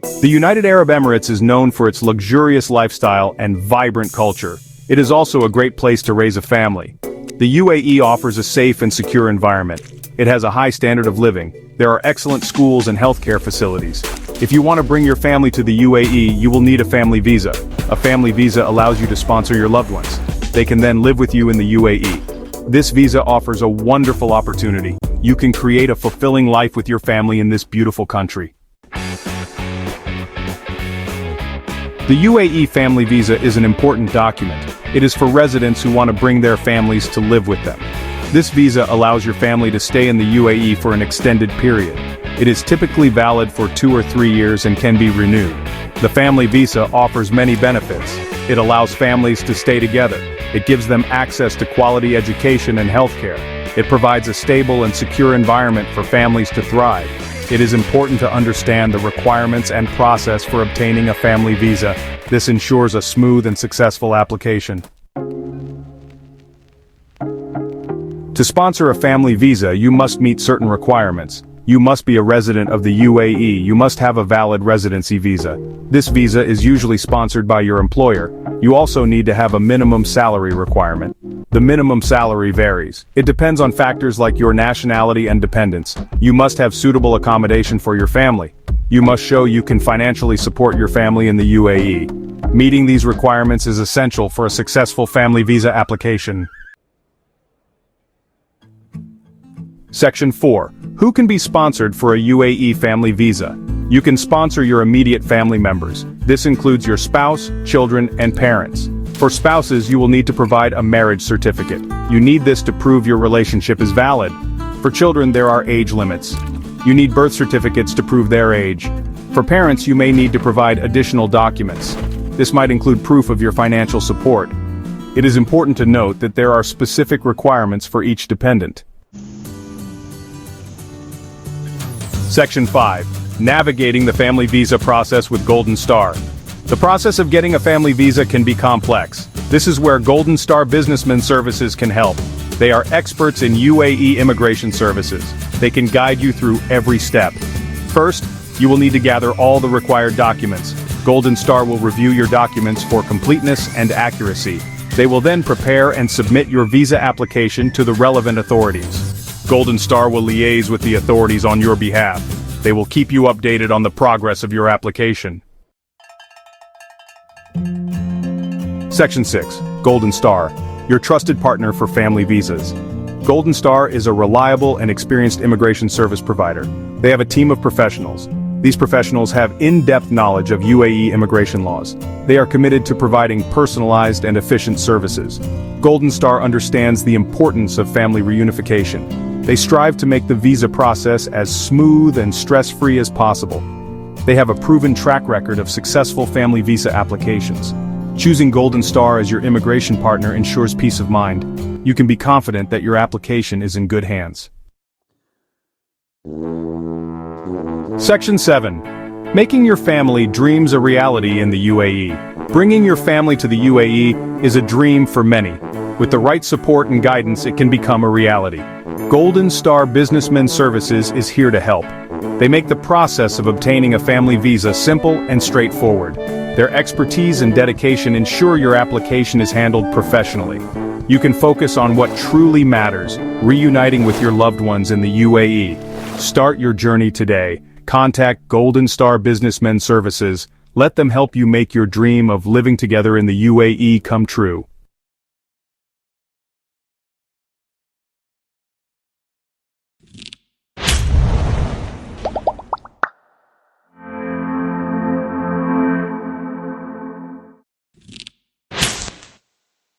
The United Arab Emirates is known for its luxurious lifestyle and vibrant culture. It is also a great place to raise a family. The UAE offers a safe and secure environment. It has a high standard of living. There are excellent schools and healthcare facilities. If you want to bring your family to the UAE, you will need a family visa. A family visa allows you to sponsor your loved ones. They can then live with you in the UAE. This visa offers a wonderful opportunity. You can create a fulfilling life with your family in this beautiful country. The UAE family visa is an important document. It is for residents who want to bring their families to live with them. This visa allows your family to stay in the UAE for an extended period. It is typically valid for 2 or 3 years and can be renewed. The family visa offers many benefits. It allows families to stay together. It gives them access to quality education and healthcare. It provides a stable and secure environment for families to thrive. It is important to understand the requirements and process for obtaining a family visa. This ensures a smooth and successful application. To sponsor a family visa, you must meet certain requirements. You must be a resident of the UAE. You must have a valid residency visa. This visa is usually sponsored by your employer. You also need to have a minimum salary requirement. The minimum salary varies. It depends on factors like your nationality and dependents. You must have suitable accommodation for your family. You must show you can financially support your family in the UAE. Meeting these requirements is essential for a successful family visa application. Section 4. Who can be sponsored for a UAE family visa? You can sponsor your immediate family members. This includes your spouse, children, and parents. For spouses, you will need to provide a marriage certificate. You need this to prove your relationship is valid. For children, there are age limits. You need birth certificates to prove their age. For parents, you may need to provide additional documents. This might include proof of your financial support. It is important to note that there are specific requirements for each dependent. Section 5. Navigating the family visa process with Golden Star. The process of getting a family visa can be complex. This is where Golden Star Businessmen Services can help. They are experts in UAE immigration services. They can guide you through every step. First, you will need to gather all the required documents. Golden Star will review your documents for completeness and accuracy. They will then prepare and submit your visa application to the relevant authorities. Golden Star will liaise with the authorities on your behalf. They will keep you updated on the progress of your application. Section 6. Golden Star, your trusted partner for family visas. Golden Star is a reliable and experienced immigration service provider. They have a team of professionals. These professionals have in-depth knowledge of UAE immigration laws. They are committed to providing personalized and efficient services. Golden Star understands the importance of family reunification. They strive to make the visa process as smooth and stress-free as possible. They have a proven track record of successful family visa applications. Choosing Golden Star as your immigration partner ensures peace of mind. You can be confident that your application is in good hands. Section 7. Making your family dreams a reality in the UAE. Bringing your family to the UAE is a dream for many. With the right support and guidance, it can become a reality. Golden Star Businessmen Services is here to help. They make the process of obtaining a family visa simple and straightforward. Their expertise and dedication ensure your application is handled professionally. You can focus on what truly matters, reuniting with your loved ones in the UAE. Start your journey today. Contact Golden Star Businessmen Services. Let them help you make your dream of living together in the UAE come true.